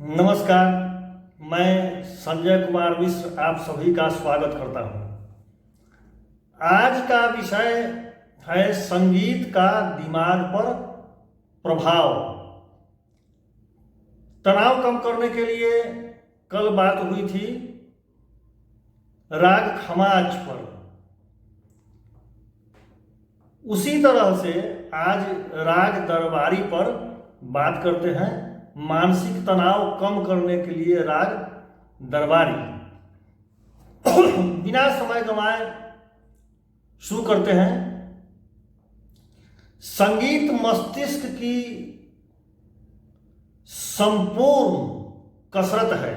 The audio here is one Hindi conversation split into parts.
नमस्कार। मैं संजय कुमार मिश्र आप सभी का स्वागत करता हूं। आज का विषय है संगीत का दिमाग पर प्रभाव। तनाव कम करने के लिए कल बात हुई थी राग खमाज पर। उसी तरह से आज राग दरबारी पर बात करते हैं। मानसिक तनाव कम करने के लिए राग दरबारी। बिना समय गंवाए शुरू करते हैं। संगीत मस्तिष्क की संपूर्ण कसरत है।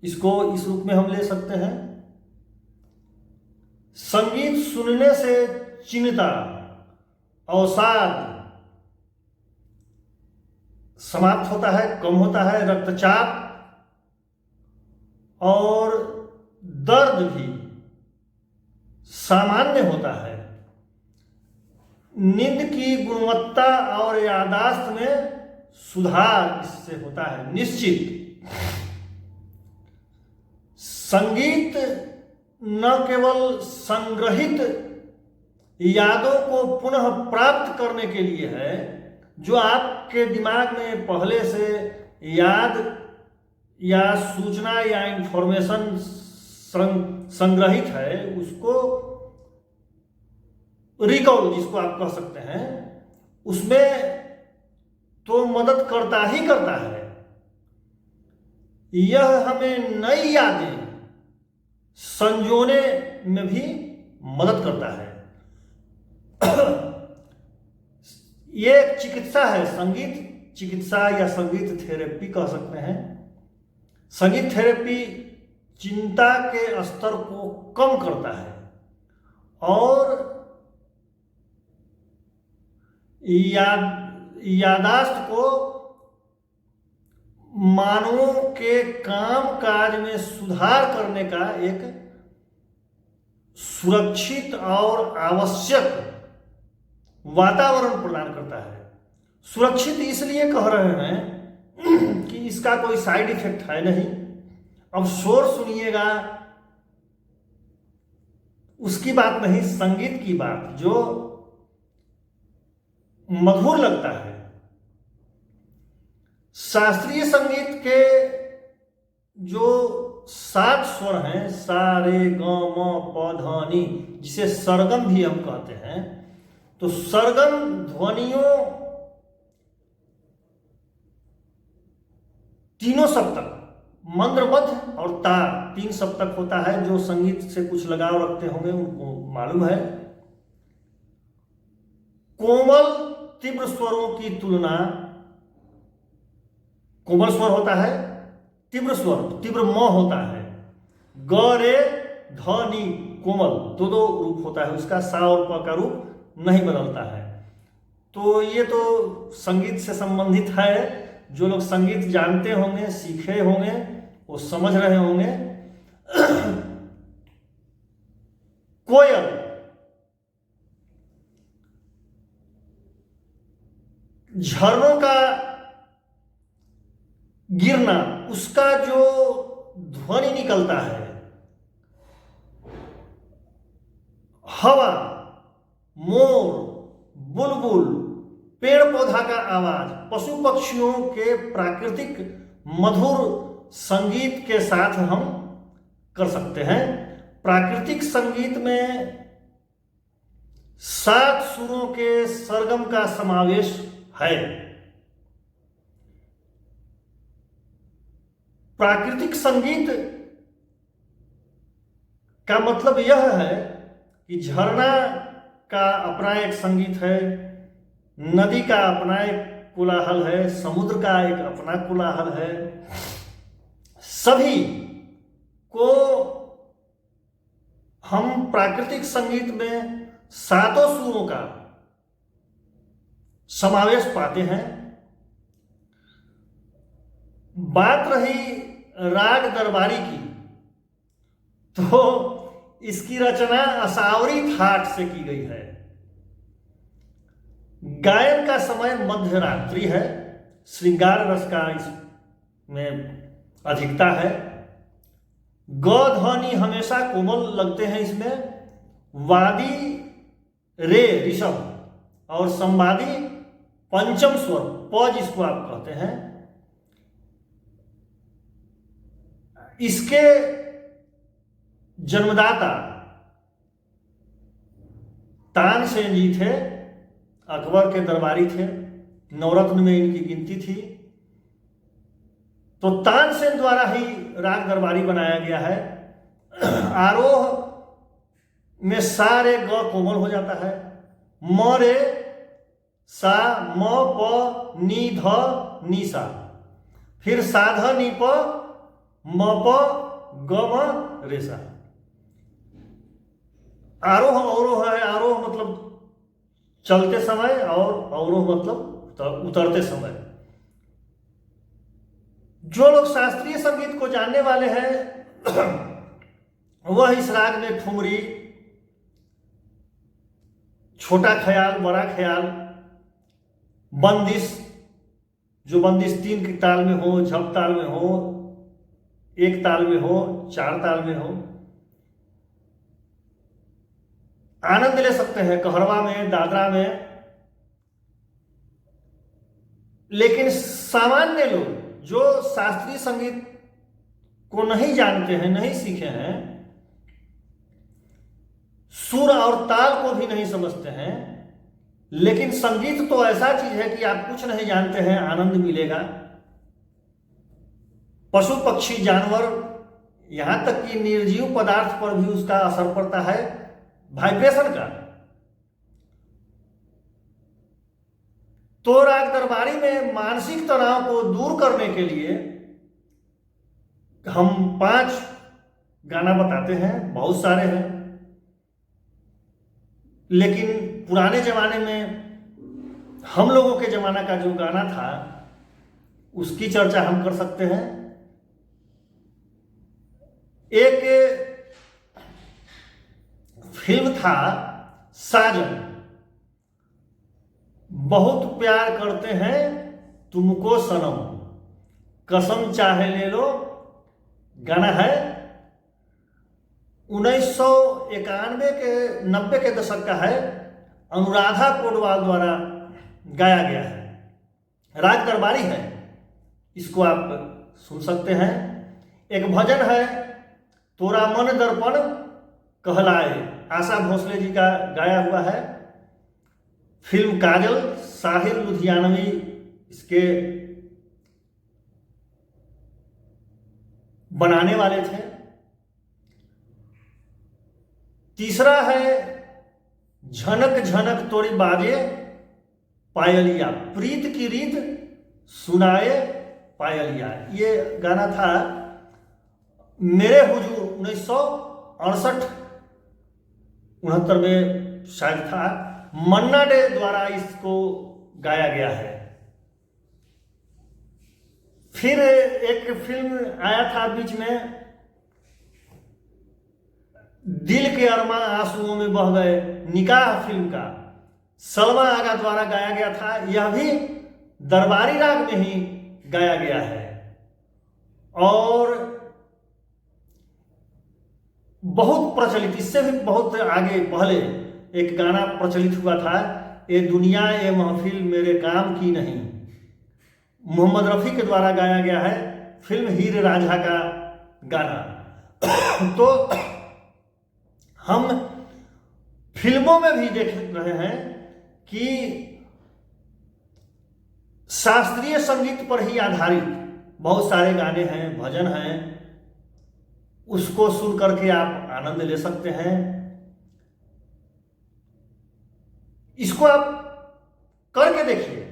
इसको इस रूप में हम ले सकते हैं। संगीत सुनने से चिंता, अवसाद समाप्त होता है, कम होता है। रक्तचाप और दर्द भी सामान्य होता है। नींद की गुणवत्ता और याददाश्त में सुधार इससे होता है निश्चित। संगीत न केवल संग्रहित यादों को पुनः प्राप्त करने के लिए है, जो आपके दिमाग में पहले से याद या सूचना या इंफॉर्मेशन संग्रहित है, उसको रिकॉल जिसको आप कह सकते हैं, उसमें तो मदद करता ही करता है। यह हमें नई यादें संजोने में भी मदद करता है। ये एक चिकित्सा है। संगीत चिकित्सा या संगीत थेरेपी कह सकते हैं। संगीत थेरेपी चिंता के स्तर को कम करता है और याददाश्त को मानवों के काम काज में सुधार करने का एक सुरक्षित और आवश्यक वातावरण प्रदान करता है। सुरक्षित इसलिए कह रहे हैं कि इसका कोई साइड इफेक्ट है नहीं। अब शोर सुनिएगा उसकी बात नहीं, संगीत की बात जो मधुर लगता है। शास्त्रीय संगीत के जो 7 स्वर हैं, सा रे ग म प ध नि, जिसे सरगम भी हम कहते हैं, तो सरगम ध्वनियों तीनों सप्तक, मंद्रबद्ध और तार 3 सप्तक होता है। जो संगीत से कुछ लगाव रखते होंगे उनको मालूम है। कोमल तीव्र स्वरों की तुलना, कोमल स्वर होता है, तीव्र स्वर तीव्र म होता है। ग रे ध नि कोमल दो रूप होता है उसका, सा और प का रूप नहीं बदलता है। तो ये तो संगीत से संबंधित है। जो लोग संगीत जानते होंगे, सीखे होंगे, वो समझ रहे होंगे। कोयल झरनों का गिरना, उसका जो ध्वनि निकलता है, हवा, मोर, बुलबुल, पेड़ पौधा का आवाज, पशु पक्षियों के प्राकृतिक मधुर संगीत के साथ हम कर सकते हैं। प्राकृतिक संगीत में 7 सुरों के सरगम का समावेश है। प्राकृतिक संगीत का मतलब यह है कि झरना का अपना एक संगीत है, नदी का अपना एक कोलाहल है, समुद्र का एक अपना कोलाहल है। सभी को हम प्राकृतिक संगीत में 7 सुरों का समावेश पाते हैं। बात रही राग दरबारी की, तो इसकी रचना असावरी थाट से की गई है। गायन का समय मध्य रात्रि है। श्रृंगार रस का में अधिकता है। ग ध्वनि हमेशा कोमल लगते हैं इसमें। वादी रे ऋषभ और संवादी पंचम स्वर प जिसको आप कहते हैं, इसके जन्मदाता तानसेन जी थे, अकबर के दरबारी थे, नवरत्न में इनकी गिनती थी। तो तानसेन द्वारा ही राग दरबारी बनाया गया है। आरोह में सा रे ग कोमल हो जाता है। म रे सा म प नी ध नी सा, फिर सा ध नी प म प ग म रे सा। आरोह अवरोह है। आरोह मतलब चलते समय और अवरोह मतलब उतरते समय। जो लोग शास्त्रीय संगीत को जानने वाले हैं वह इस राग में ठुमरी, छोटा ख्याल, बड़ा ख्याल, बंदिश, जो बंदिश 3 ताल में हो, झप ताल में हो, 1 ताल में हो, 4 ताल में हो, आनंद ले सकते हैं कहरवा में, दादरा में। लेकिन सामान्य लोग जो शास्त्रीय संगीत को नहीं जानते हैं, नहीं सीखे हैं, सुर और ताल को भी नहीं समझते हैं, लेकिन संगीत तो ऐसा चीज है कि आप कुछ नहीं जानते हैं, आनंद मिलेगा। पशु पक्षी जानवर, यहां तक कि निर्जीव पदार्थ पर भी उसका असर पड़ता है वाइब्रेशन का। तो राग दरबारी में मानसिक तनाव को दूर करने के लिए हम 5 गाना बताते हैं, बहुत सारे हैं, लेकिन पुराने जमाने में हम लोगों के जमाना का जो गाना था उसकी चर्चा हम कर सकते हैं। एक फिल्म था साजन, बहुत प्यार करते हैं तुमको सनम, कसम चाहे ले लो, गाना है 1991 के 90 के दशक का है। अनुराधा पौडवाल द्वारा गाया गया है, राग दरबारी है, इसको आप सुन सकते हैं। एक भजन है तोरा मन दर्पण कहलाए, आशा भोसले जी का गाया हुआ है। फिल्म काजल, साहिर लुधियानवी इसके बनाने वाले थे। तीसरा है झनक झनक तोरी बाजे पायलिया, प्रीत की रीत सुनाए पायलिया। ये गाना था मेरे हुजूर 1968-69 में शायद था, मन्ना डे द्वारा इसको गाया गया है। फिर एक फिल्म आया था बीच में, दिल के अरमां आंसुओं में बह गए, निकाह फिल्म का, सलमा आगा द्वारा गाया गया था। यह भी दरबारी राग में ही गाया गया है। और बहुत प्रचलित, इससे भी बहुत आगे पहले एक गाना प्रचलित हुआ था, ये दुनिया ये महफिल मेरे काम की नहीं, मोहम्मद रफ़ी के द्वारा गाया गया है, फिल्म हीर रांझा का गाना। तो हम फिल्मों में भी देख रहे हैं कि शास्त्रीय संगीत पर ही आधारित बहुत सारे गाने हैं, भजन हैं, उसको सुन करके आप आनंद ले सकते हैं। इसको आप करके देखिए।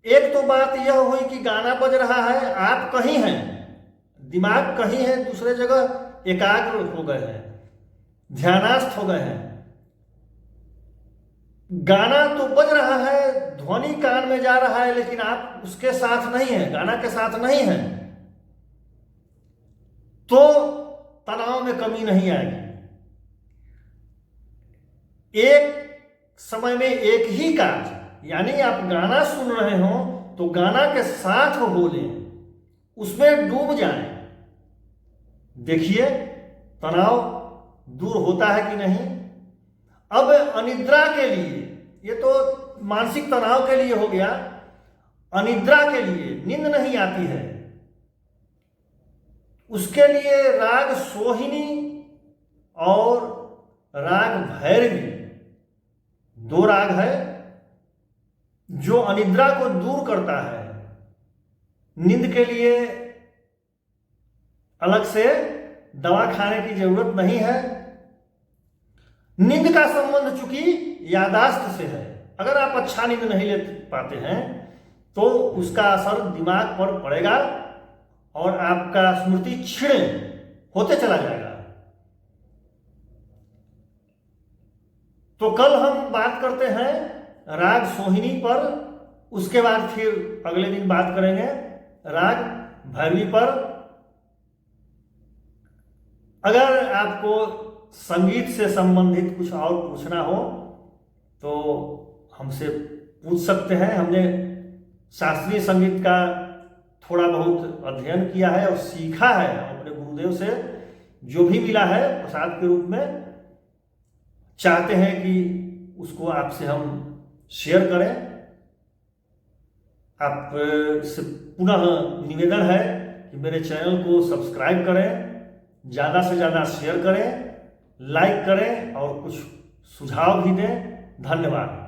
एक तो बात यह हुई कि गाना बज रहा है, आप कहीं हैं, दिमाग कहीं है, दूसरे जगह एकाग्र हो गए हैं, ध्यानास्थ हो गए हैं। गाना तो बज रहा है, ध्वनि कान में जा रहा है, लेकिन आप उसके साथ नहीं हैं, गाना के साथ नहीं हैं, तो तनाव में कमी नहीं आएगी। एक समय में एक ही काज, यानी आप गाना सुन रहे हो तो गाना के साथ बोलें, उसमें डूब जाएं। देखिए तनाव दूर होता है कि नहीं। अब अनिद्रा के लिए, ये तो मानसिक तनाव के लिए हो गया, अनिद्रा के लिए, नींद नहीं आती है, उसके लिए राग सोहिनी और राग भैरवी, दो राग है जो अनिद्रा को दूर करता है। नींद के लिए अलग से दवा खाने की जरूरत नहीं है। नींद का संबंध चूंकि यादाश्त से है, अगर आप अच्छा नींद नहीं ले पाते हैं तो उसका असर दिमाग पर पड़ेगा और आपका स्मृति क्षीण होते चला जाएगा। तो कल हम बात करते हैं राग सोहिनी पर, उसके बाद फिर अगले दिन बात करेंगे राग भैरवी पर। अगर आपको संगीत से संबंधित कुछ और पूछना हो तो हमसे पूछ सकते हैं। हमने शास्त्रीय संगीत का थोड़ा बहुत अध्ययन किया है और सीखा है अपने गुरुदेव से, जो भी मिला है प्रसाद के रूप में, चाहते हैं कि उसको आपसे हम शेयर करें। आप से पुनः निवेदन है कि मेरे चैनल को सब्सक्राइब करें, ज़्यादा से ज़्यादा शेयर करें, लाइक करें और कुछ सुझाव भी दें। धन्यवाद।